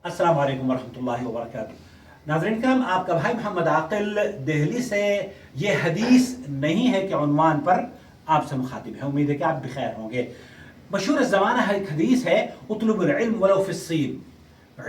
अस्सलाम वालेकुम रहमतुल्लाहि व बरकातुहू। नाज़रीन करम, आपका भाई मोहम्मद आकिल दिल्ली से ये हदीस नहीं है कि उन्वान पर आपसे मुखातिब है। उम्मीद है कि आप बखैर होंगे। मशहूर ज़माना है, एक हदीस है, उतलुबुल इल्म वलो फिस्सीन,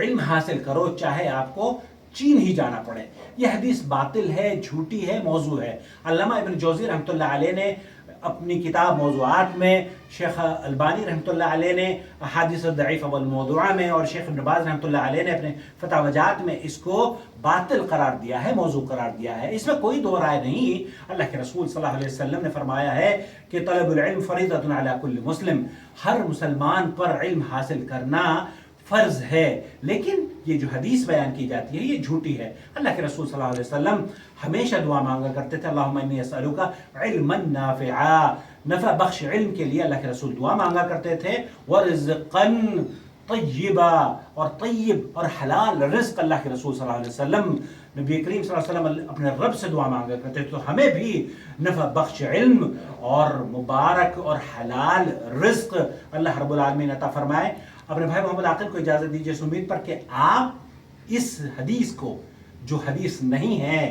इल्म हासिल करो चाहे आपको चीन ही जाना पड़े। यह हदीस बातिल है, झूठी है, मौजू है। अल्लामा इब्न जौज़ी रहमतुल्लाह अलैह ने अपनी किताब मौज़ूआत में, शेख अलबानी रहमतुल्लाह अलैह ने अहादीस दईफ़ वल मौदूआ में, और शेख इब्न बाज़ रहमतुल्लाह अलैह ने अपने फतावजात में इसको बातिल करार दिया है, मौजू करार दिया है। इसमें कोई दो राय नहीं। अल्लाह के रसूल सल्लल्लाहु अलैहि वसल्लम ने फरमाया है कि तलबुल इल्म फरीदतुन अला कुल्लि मुस्लिम, हर मुसलमान पर इल्म हासिल करना फ़र्ज है। लेकिन ये जो हदीस बयान की जाती है ये झूठी है। अल्लाह के रसूल सल्लल्लाहु अलैहि वसल्लम हमेशा दुआ मांगा करते थे, अल्लाहुम्मा इन्नी अस्अलुका इल्मन नाफ़िआ, नफ़ा बख्श इल्म के लिए अल्लाह के रसूल दुआ मांगा करते थे। वरिज़्क़न तय्यिबा, और तय्यब और हलाल रिज़्क़ अल्लाह के रसूल सल्लल्लाहु अलैहि वसल्लम, नबी करीम सल्लल्लाहु अलैहि वसल्लम अपने रब से दुआ मांगा करते थे। तो हमें भी नफ़ा बख्श इल्म और मुबारक और हलाल रिज़्क़ अल्लाह रब्बुल आलमीन अता फरमाए। अपने भाई मोहम्मद आकिल को इजाज़त दीजिए इस उम्मीद पर कि आप इस हदीस को, जो हदीस नहीं है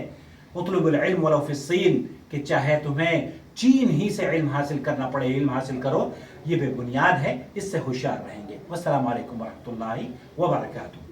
उतलुबुल इल्म वलो फिस्सीन, कि चाहे तुम्हें चीन ही से इल्म हासिल करना पड़े, इल्म हासिल करो, ये बेबुनियाद है। इससे होशियार रहेंगे। वस्सलामु अलैकुम वरहमतुल्लाहि व बरकातुहू।